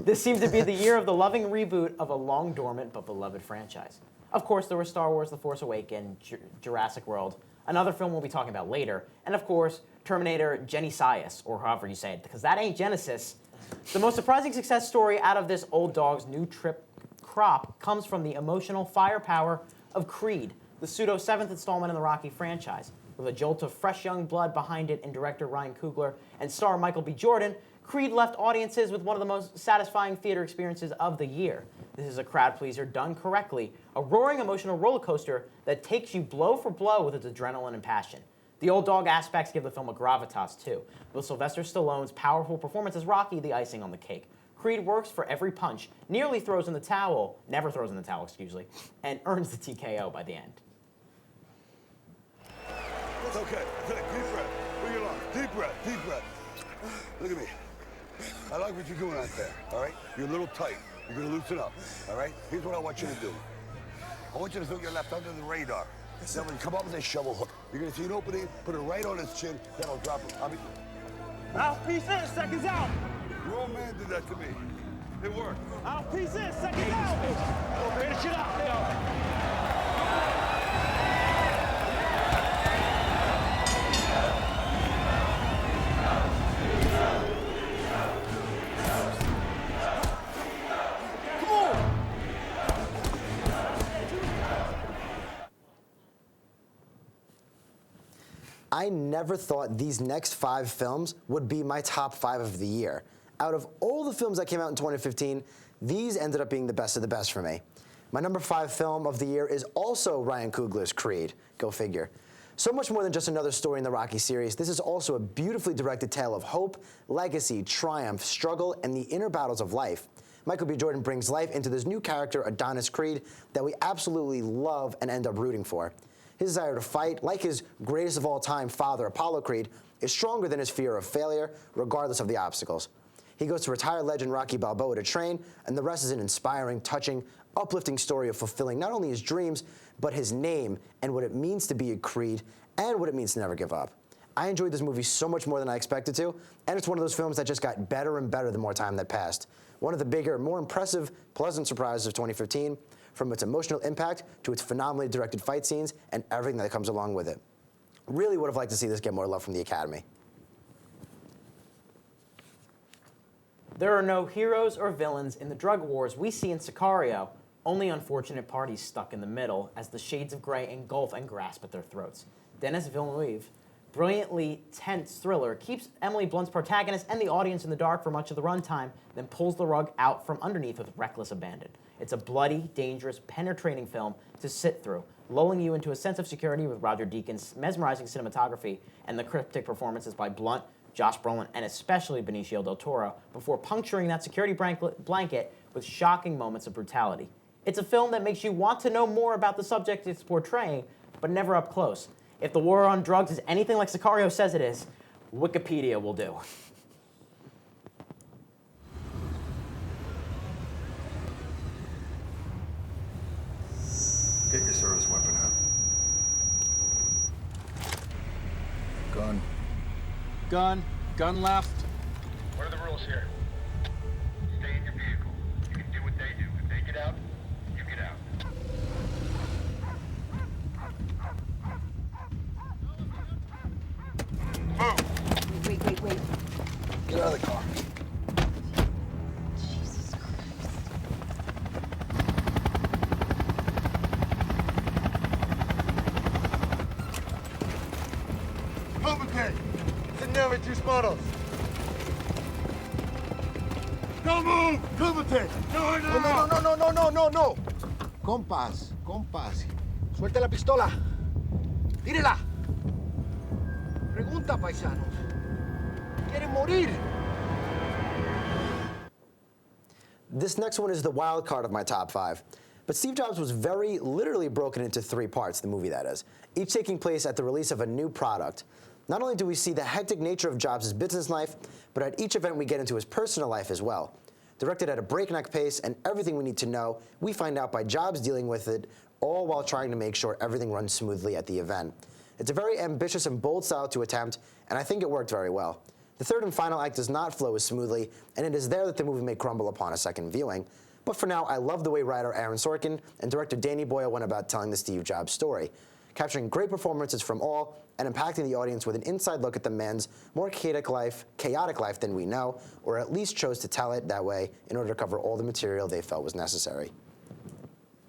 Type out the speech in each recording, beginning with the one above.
This seemed to be the year of the loving reboot of a long dormant but beloved franchise. Of course, there were Star Wars The Force Awakens, Jurassic World, another film we'll be talking about later, and of course, Terminator Genesis, or however you say it, because that ain't Genesis. The most surprising success story out of this old dog's new crop comes from the emotional firepower of Creed, the pseudo-7th installment in the Rocky franchise. With a jolt of fresh young blood behind it in director Ryan Coogler and star Michael B. Jordan, Creed left audiences with one of the most satisfying theater experiences of the year. This is a crowd pleaser done correctly, a roaring emotional roller coaster that takes you blow for blow with its adrenaline and passion. The old dog aspects give the film a gravitas too, with Sylvester Stallone's powerful performance as Rocky the icing on the cake. Creed works for every punch, never throws in the towel, and earns the TKO by the end. Okay, deep breath. Bring it on. Deep breath, deep breath. Look at me. I like what you're doing out there, all right? You're a little tight. You're gonna loosen up, all right? Here's what I want you to do. I want you to throw your left under the radar. Then when you come up with a shovel hook, you're gonna see an opening, put it right on his chin, then I'll drop it. Mouthpiece in, seconds out. Your old man did that to me. It worked. Mouthpiece in, seconds out. Finish it up, Leo. I never thought these next 5 films would be my top 5 of the year. Out of all the films that came out in 2015, these ended up being the best of the best for me. My number 5 film of the year is also Ryan Coogler's Creed. Go figure. So much more than just another story in the Rocky series, this is also a beautifully directed tale of hope, legacy, triumph, struggle, and the inner battles of life. Michael B. Jordan brings life into this new character, Adonis Creed, that we absolutely love and end up rooting for. His desire to fight, like his greatest of all time father, Apollo Creed, is stronger than his fear of failure, regardless of the obstacles. He goes to retired legend Rocky Balboa to train, and the rest is an inspiring, touching, uplifting story of fulfilling not only his dreams, but his name and what it means to be a Creed, and what it means to never give up. I enjoyed this movie so much more than I expected to, and it's one of those films that just got better and better the more time that passed. One of the bigger, more impressive, pleasant surprises of 2015, from its emotional impact to its phenomenally directed fight scenes and everything that comes along with it. Really would have liked to see this get more love from the Academy. There are no heroes or villains in the drug wars we see in Sicario, only unfortunate parties stuck in the middle as the shades of gray engulf and grasp at their throats. Denis Villeneuve, brilliantly tense thriller, keeps Emily Blunt's protagonist and the audience in the dark for much of the runtime, then pulls the rug out from underneath with reckless abandon. It's a bloody, dangerous, penetrating film to sit through, lulling you into a sense of security with Roger Deakins' mesmerizing cinematography and the cryptic performances by Blunt, Josh Brolin, and especially Benicio del Toro, before puncturing that security blanket with shocking moments of brutality. It's a film that makes you want to know more about the subject it's portraying, but never up close. If the war on drugs is anything like Sicario says it is, Wikipedia will do. Get your service weapon out. Gun. Gun left. What are the rules here? Stay in your vehicle. You can do what they do. If they get out, you get out. Move! Wait. Get out of the car. Jesus Christ. Overtake! Señor, tus manos! Don't move! Overtake! No! Compas. Suelte la pistola. Tírela. Pregunta, paisanos. ¿Quieren morir? This next one is the wild card of my top 5. But Steve Jobs was very literally broken into 3 parts, the movie that is, each taking place at the release of a new product. Not only do we see the hectic nature of Jobs' business life, but at each event we get into his personal life as well. Directed at a breakneck pace, and everything we need to know, we find out by Jobs dealing with it, all while trying to make sure everything runs smoothly at the event. It's a very ambitious and bold style to attempt, and I think it worked very well. The third and final act does not flow as smoothly, and it is there that the movie may crumble upon a second viewing. But for now, I love the way writer Aaron Sorkin and director Danny Boyle went about telling the Steve Jobs story, capturing great performances from all and impacting the audience with an inside look at the man's more chaotic life than we know, or at least chose to tell it that way in order to cover all the material they felt was necessary.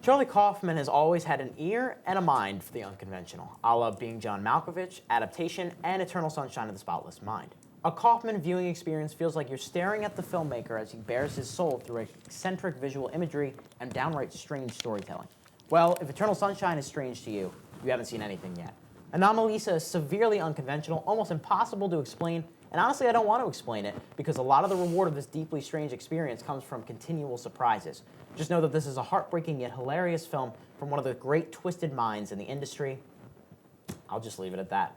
Charlie Kaufman has always had an ear and a mind for the unconventional, a la Being John Malkovich, Adaptation, and Eternal Sunshine of the Spotless Mind. A Kaufman viewing experience feels like you're staring at the filmmaker as he bears his soul through eccentric visual imagery and downright strange storytelling. Well, if Eternal Sunshine is strange to you, you haven't seen anything yet. Anomalisa is severely unconventional, almost impossible to explain, and honestly I don't want to explain it because a lot of the reward of this deeply strange experience comes from continual surprises. Just know that this is a heartbreaking yet hilarious film from one of the great twisted minds in the industry. I'll just leave it at that.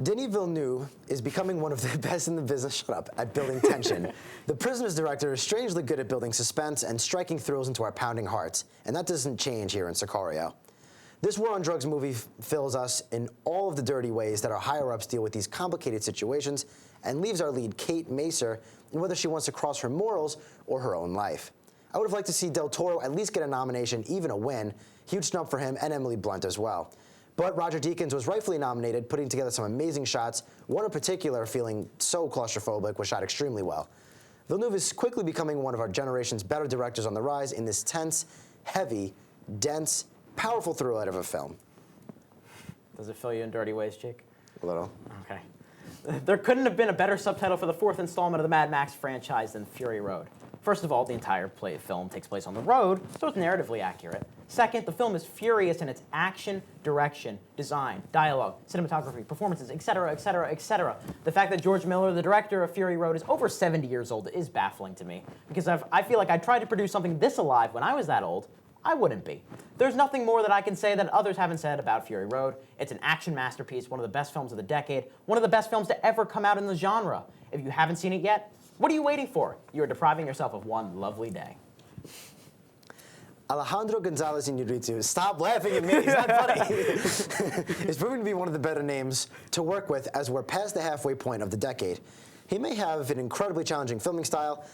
Denis Villeneuve is becoming one of the best in the business, shut up, at building tension. The Prisoners director is strangely good at building suspense and striking thrills into our pounding hearts, and that doesn't change here in Sicario. This War on Drugs movie fills us in all of the dirty ways that our higher-ups deal with these complicated situations and leaves our lead, Kate Macer, in whether she wants to cross her morals or her own life. I would have liked to see Del Toro at least get a nomination, even a win. Huge snub for him and Emily Blunt as well. But Roger Deakins was rightfully nominated, putting together some amazing shots. One in particular, feeling so claustrophobic, was shot extremely well. Villeneuve is quickly becoming one of our generation's better directors on the rise in this tense, heavy, dense, powerful throughout of a film. Does it fill you in dirty ways, Jake? A little. Okay. There couldn't have been a better subtitle for the fourth installment of the Mad Max franchise than Fury Road. First of all, the entire film takes place on the road, so it's narratively accurate. Second, the film is furious in its action, direction, design, dialogue, cinematography, performances, etc., etc., etc. The fact that George Miller, the director of Fury Road, is over 70 years old is baffling to me, because I feel like I tried to produce something this alive when I was that old. I wouldn't be. There's nothing more that I can say that others haven't said about Fury Road. It's an action masterpiece, one of the best films of the decade, one of the best films to ever come out in the genre. If you haven't seen it yet, what are you waiting for? You are depriving yourself of one lovely day. Alejandro Gonzalez Iñárritu, stop laughing at me, he's not funny. He's proven to be one of the better names to work with as we're past the halfway point of the decade. He may have an incredibly challenging filming style.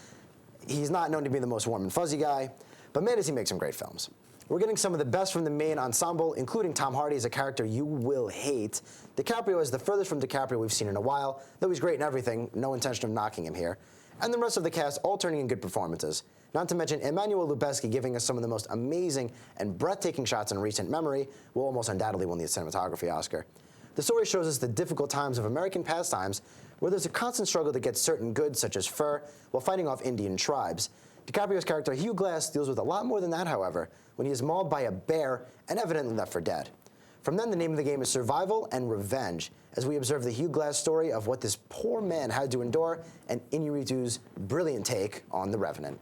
He's not known to be the most warm and fuzzy guy, but man, does he make some great films. We're getting some of the best from the main ensemble, including Tom Hardy as a character you will hate. DiCaprio is the furthest from DiCaprio we've seen in a while, though he's great in everything, no intention of knocking him here. And the rest of the cast all turning in good performances. Not to mention Emmanuel Lubezki giving us some of the most amazing and breathtaking shots in recent memory, will almost undoubtedly win the cinematography Oscar. The story shows us the difficult times of American pastimes, where there's a constant struggle to get certain goods, such as fur, while fighting off Indian tribes. DiCaprio's character Hugh Glass deals with a lot more than that, however, when he is mauled by a bear and evidently left for dead. From then, the name of the game is survival and revenge, as we observe the Hugh Glass story of what this poor man had to endure and Iñárritu's brilliant take on The Revenant.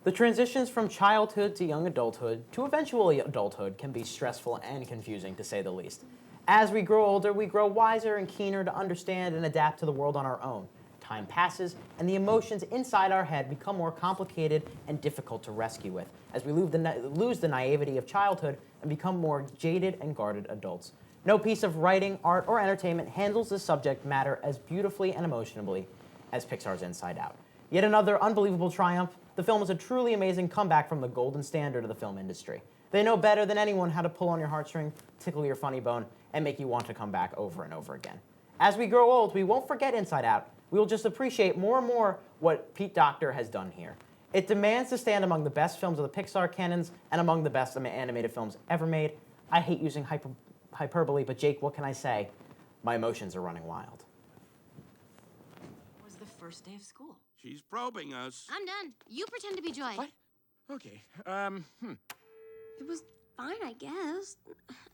The transitions from childhood to young adulthood to eventual adulthood can be stressful and confusing, to say the least. As we grow older, we grow wiser and keener to understand and adapt to the world on our own. Time passes, and the emotions inside our head become more complicated and difficult to rescue with, as we lose the naivety of childhood and become more jaded and guarded adults. No piece of writing, art, or entertainment handles this subject matter as beautifully and emotionally as Pixar's Inside Out. Yet another unbelievable triumph, the film is a truly amazing comeback from the golden standard of the film industry. They know better than anyone how to pull on your heartstring, tickle your funny bone, and make you want to come back over and over again. As we grow old, we won't forget Inside Out. We will just appreciate more and more what Pete Docter has done here. It demands to stand among the best films of the Pixar canons and among the best animated films ever made. I hate using hyperbole, but Jake, what can I say? My emotions are running wild. It was the first day of school. She's probing us. I'm done. You pretend to be Joy. What? Okay, It was fine, I guess.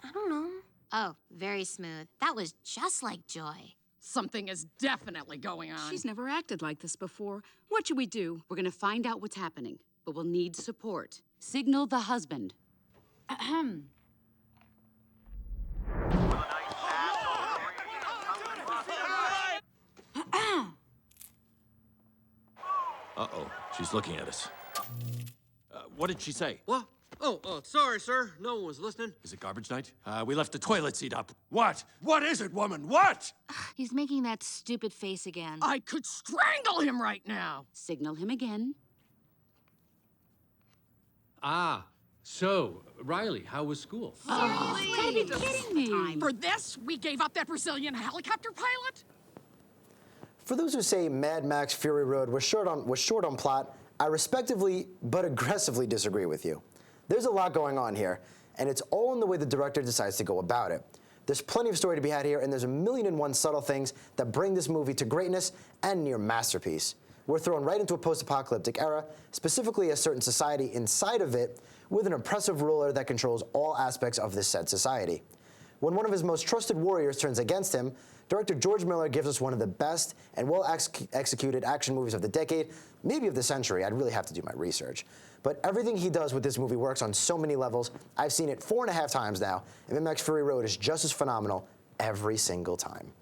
I don't know. Oh, very smooth. That was just like Joy. Something is definitely going on. She's never acted like this before. What should we do? We're gonna find out what's happening, but we'll need support. Signal the husband. Ahem. Uh-oh, she's looking at us. What did she say? well, Sorry, sir. No one was listening. Is it garbage night? We left the toilet seat up. What? What is it, woman? What? He's making that stupid face again. I could strangle him right now. Signal him again. So, Riley, how was school? You gotta be kidding me. For this, we gave up that Brazilian helicopter pilot? For those who say Mad Max Fury Road was short on plot, I respectively but aggressively disagree with you. There's a lot going on here, and it's all in the way the director decides to go about it. There's plenty of story to be had here, and there's 1,000,001 subtle things that bring this movie to greatness and near masterpiece. We're thrown right into a post-apocalyptic era, specifically a certain society inside of it, with an oppressive ruler that controls all aspects of this said society. When one of his most trusted warriors turns against him, director George Miller gives us one of the best and well-executed action movies of the decade, maybe of the century. I'd really have to do my research. But everything he does with this movie works on so many levels. I've seen it 4.5 times now, and Mad Max Fury Road is just as phenomenal every single time.